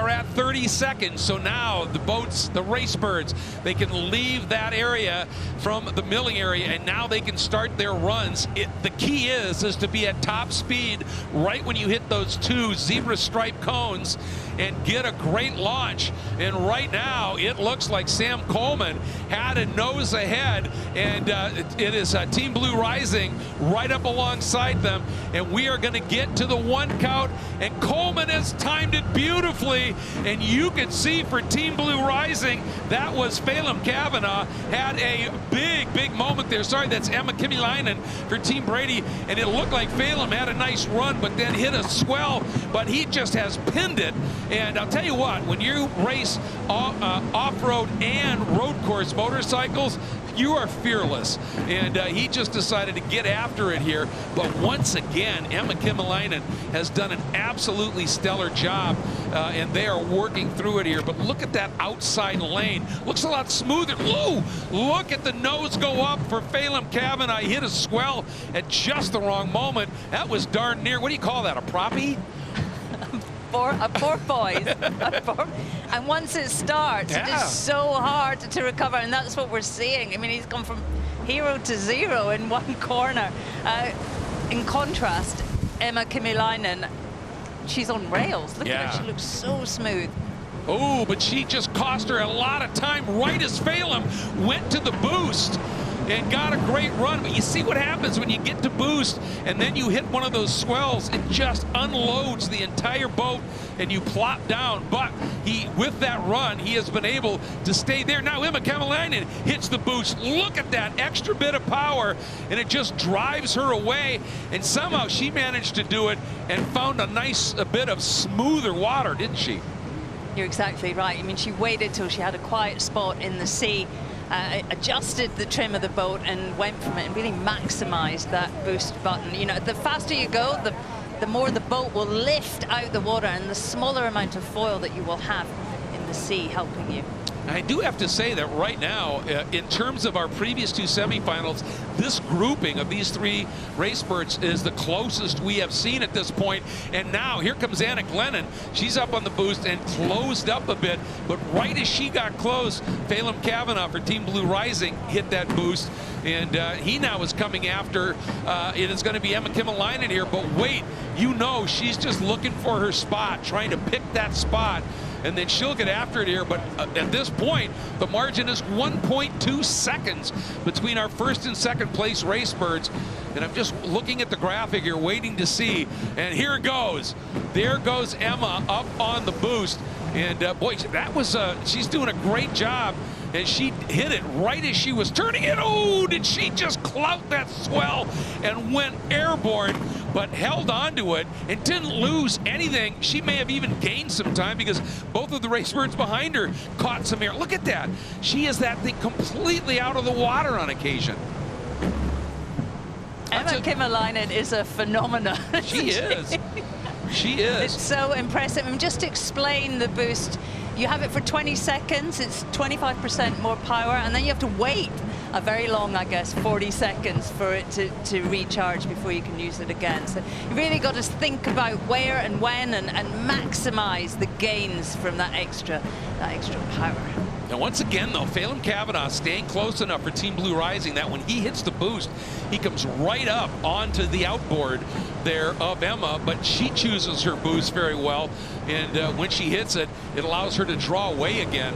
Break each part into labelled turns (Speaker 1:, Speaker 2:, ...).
Speaker 1: are at 30 seconds. So now the boats, the race birds, they can leave that area from the milling area, and now they can start their runs. The key is to be at top speed right when you hit those 2 zebra stripe cones and get a great launch. And right now it looks like Sam Coleman had a nose ahead, and it is Team Blue Rising right up alongside them, and we are going to get to the 1 count, and Coleman has timed it beautifully, and you can see for Team Blue Rising that was Phelan Kavanaugh had a big moment there. Sorry, that's Emma Kimiläinen for Team Brady, and it looked like Phelan had a nice run but then hit a swell, but he just has pinned it. And I'll tell you what, when you race off-road and road course motorcycles, you are fearless, and he just decided to get after it here. But once again, Emma Kimiläinen has done an absolutely stellar job, and they are working through it here. But look at that outside lane. Looks a lot smoother. Ooh, look at the nose go up for Phelan Kavanaugh. He hit a swell at just the wrong moment. That was darn near, what do you call that, a proppie?
Speaker 2: A porpoise. And once it starts, it is so hard to recover, and that's what we're seeing. I mean, he's gone from hero to zero in 1 corner. In contrast, Emma Kimiläinen, she's on rails. Look at her, she looks so smooth.
Speaker 1: Oh, but she just cost her a lot of time right as Phelan went to the boost and got a great run. But you see what happens when you get to boost and then you hit one of those swells. It just unloads the entire boat and you plop down. But with that run, he has been able to stay there. Now Emma Kimiläinen hits the boost. Look at that extra bit of power, and it just drives her away. And somehow she managed to do it and found a nice bit of smoother water, didn't she?
Speaker 2: You're exactly right. I mean, she waited till she had a quiet spot in the sea, adjusted the trim of the boat and went from it and really maximized that boost button. You know, the faster you go, the more the boat will lift out the water, and the smaller amount of foil that you will have in the sea helping you.
Speaker 1: I do have to say that right now, in terms of our previous 2 semifinals, this grouping of these 3 race birds is the closest we have seen at this point. And now here comes Anna Glennon. She's up on the boost and closed up a bit, but right as she got close, Phelan Kavanaugh for Team Blue Rising hit that boost, and he now is coming after. It is going to be Emma Kimiläinen here, but wait, you know she's just looking for her spot, trying to pick that spot, and then she'll get after it here. But at this point, the margin is 1.2 seconds between our first and second place race birds. And I'm just looking at the graphic here, waiting to see. And here it goes. There goes Emma up on the boost. And boy, that was she's doing a great job. And she hit it right as she was turning it. Oh, did she just clout that swell and went airborne, but held on to it and didn't lose anything. She may have even gained some time because both of the race birds behind her caught some air. Look at that. She is that thing completely out of the water on occasion.
Speaker 2: Emma Kimiläinen is a phenomenon.
Speaker 1: She is. She is.
Speaker 2: It's so impressive. And just to explain the boost, you have it for 20 seconds, it's 25% more power, and then you have to wait a very long, I guess, 40 seconds for it to recharge before you can use it again. So you really got to think about where and when and maximize the gains from that extra power.
Speaker 1: Now, once again, though, Phelan Kavanaugh staying close enough for Team Blue Rising that when he hits the boost, he comes right up onto the outboard there of Emma, but she chooses her boost very well, and when she hits it, it allows her to draw away again.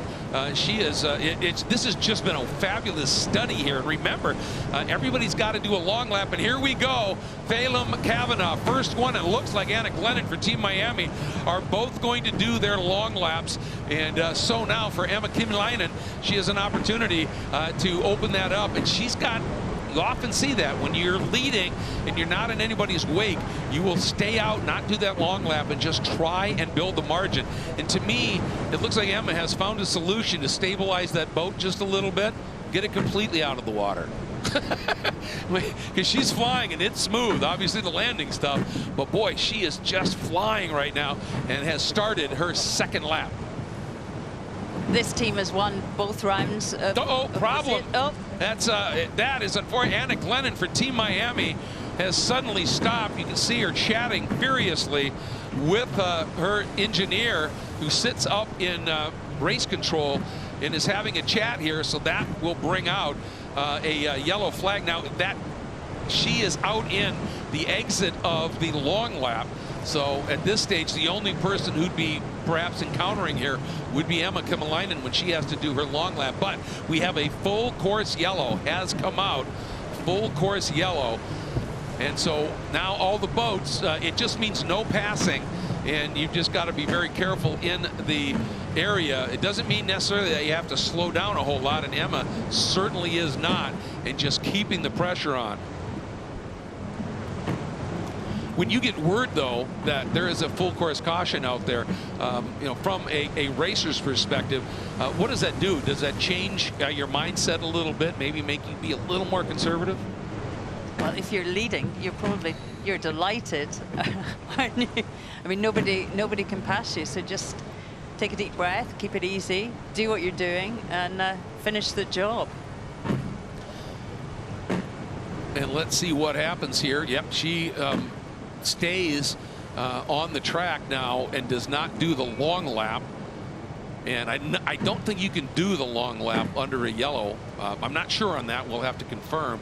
Speaker 1: She is, this has just been a fabulous study here. And remember, everybody's got to do a long lap, and here we go. Phelan Kavanaugh, first one, and it looks like Anna Glennon for Team Miami are both going to do their long laps. And so now for Emma Kimiläinen, she has an opportunity to open that up, and she's got, you often see that when you're leading and you're not in anybody's wake, you will stay out, not do that long lap, and just try and build the margin. And to me, it looks like Emma has found a solution to stabilize that boat just a little bit, get it completely out of the water. Because she's flying and it's smooth, obviously the landing stuff, but boy, she is just flying right now and has started her second lap.
Speaker 2: This team has won both rounds.
Speaker 1: Problem. That is unfortunate. Anna Glennon for Team Miami has suddenly stopped. You can see her chatting furiously with her engineer who sits up in race control and is having a chat here. So that will bring out a yellow flag. Now that she is out in the exit of the long lap. So at this stage, the only person who'd be perhaps encountering here would be Emma Kymäläinen when she has to do her long lap. But we have a full course yellow has come out, full course yellow. And so now all the boats, it just means no passing. And you've just got to be very careful in the area. It doesn't mean necessarily that you have to slow down a whole lot, and Emma certainly is not, and just keeping the pressure on. When you get word, though, that there is a full course caution out there, you know, from a racer's perspective, what does that do? Does that change your mindset a little bit, maybe make you be a little more conservative?
Speaker 2: Well, if you're leading, you're delighted, aren't you? I mean, nobody can pass you, so just take a deep breath, keep it easy, do what you're doing, and finish the job.
Speaker 1: And let's see what happens here. Yep, she stays on the track now and does not do the long lap. And I don't think you can do the long lap under a yellow. I'm not sure on that. We'll have to confirm.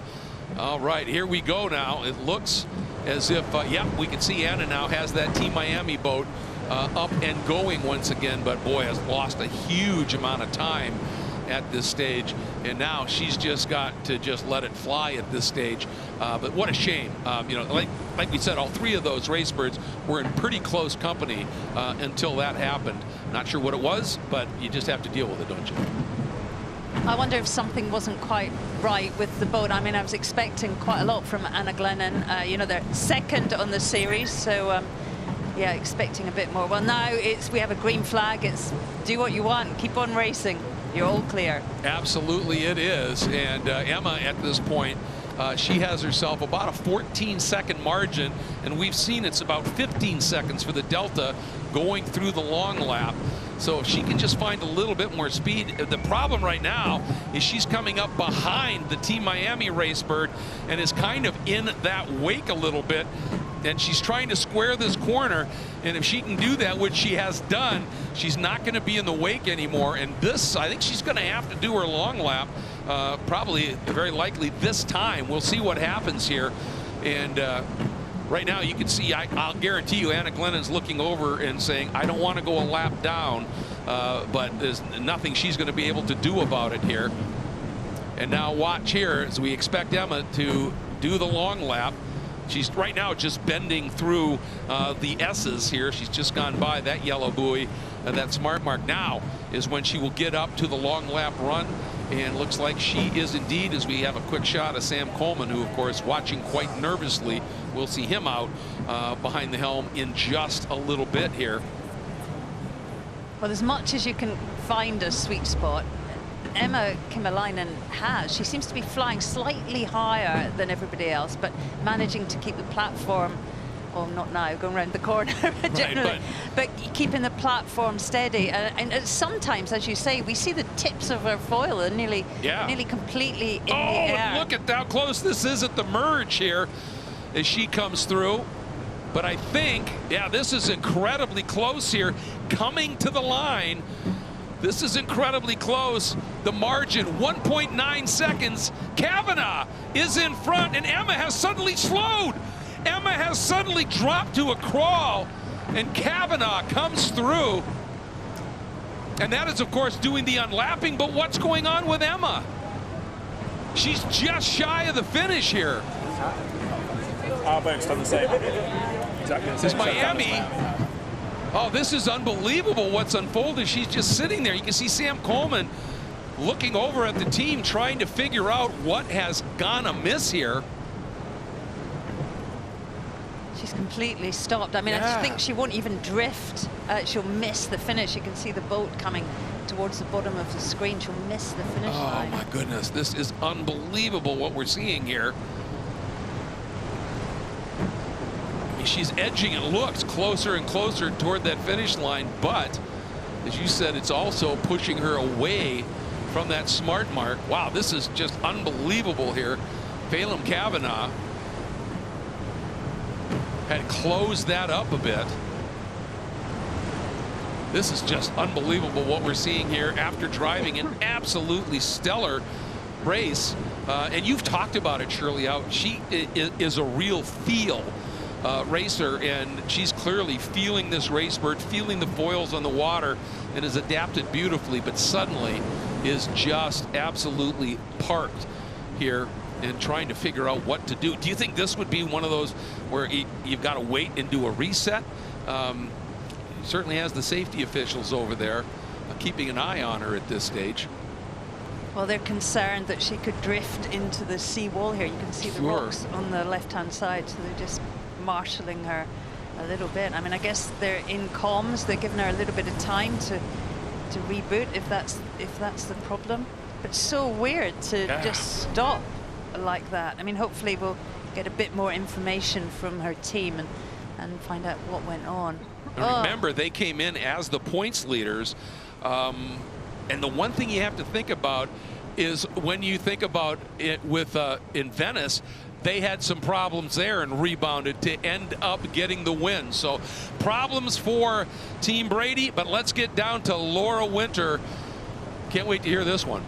Speaker 1: All right, here we go now. It looks as if, yep, we can see Anna now has that Team Miami boat up and going once again, but boy, has lost a huge amount of time at this stage, and now she's just got to just let it fly at this stage. But what a shame. You know, like we said, all three of those race birds were in pretty close company until that happened. Not sure what it was, but you just have to deal with it, don't you?
Speaker 2: I wonder if something wasn't quite right with the boat. I mean, I was expecting quite a lot from Anna Glennon. You know, they're second on the series, so yeah, expecting a bit more. Well, now we have a green flag. It's do what you want, keep on racing. You're all clear. Absolutely it is. And Emma at this point, she has herself about a 14-second margin, and we've seen it's about 15 seconds for the Delta going through the long lap. So if she can just find a little bit more speed. The problem right now is she's coming up behind the Team Miami race bird and is kind of in that wake a little bit. And she's trying to square this corner, and if she can do that, which she has done, she's not going to be in the wake anymore. And this, I think she's going to have to do her long lap, probably very likely this time. We'll see what happens here. And right now you can see, I'll guarantee you Anna Glennon's looking over and saying, I don't want to go a lap down, but there's nothing she's going to be able to do about it here. And now watch here as we expect Emma to do the long lap. She's right now just bending through the S's here. She's just gone by that yellow buoy, that smart mark. Now is when she will get up to the long lap run, and looks like she is indeed, as we have a quick shot of Sam Coleman, who of course watching quite nervously. We'll see him out behind the helm in just a little bit here. Well, as much as you can find a sweet spot, Emma Kymäläinen has. She seems to be flying slightly higher than everybody else, but managing to keep the platform, well, not now, going around the corner, generally, right, but keeping the platform steady. And sometimes, as you say, we see the tips of her foil are nearly completely in the air. Oh, look at how close this is at the merge here as she comes through. But I think, yeah, this is incredibly close here, coming to the line. This is incredibly close. The margin, 1.9 seconds. Kavanaugh is in front, and Emma has suddenly slowed. Emma has suddenly dropped to a crawl, and Kavanaugh comes through. And that is, of course, doing the unlapping, but what's going on with Emma? She's just shy of the finish here.
Speaker 3: Our boat's done the same. Exactly the same.
Speaker 1: It's Miami. Oh, this is unbelievable what's unfolded. She's just sitting there. You can see Sam Coleman looking over at the team, trying to figure out what has gone amiss here. She's completely stopped. I mean, I think she won't even drift. She'll miss the finish. You can see the boat coming towards the bottom of the screen. She'll miss the finish line. Oh, my goodness. This is unbelievable what we're seeing here. She's edging, it looks closer and closer toward that finish line, but as you said, it's also pushing her away from that smart mark. Wow, this is just unbelievable here. Phelim Kavanaugh had closed that up a bit. This is just unbelievable what we're seeing here after driving an absolutely stellar race. And you've talked about it, Shirley, out. She is a real feel racer, and she's clearly feeling this race bird, feeling the foils on the water, and has adapted beautifully, but suddenly is just absolutely parked here and trying to figure out what to do. Do you think this would be one of those where you've got to wait and do a reset? Certainly has the safety officials over there keeping an eye on her at this stage.
Speaker 2: Well, they're concerned that she could drift into the seawall here. You can see the rocks on the left-hand side, so they're just marshalling her a little bit. I mean, I guess they're in comms. They're giving her a little bit of time to reboot if that's the problem. But it's so weird to just stop like that. I mean, hopefully we'll get a bit more information from her team and find out what went on.
Speaker 1: And remember, they came in as the points leaders. And the one thing you have to think about is when you think about it with in Venice, they had some problems there and rebounded to end up getting the win. So problems for Team Brady, but let's get down to Laura Winter. Can't wait to hear this one.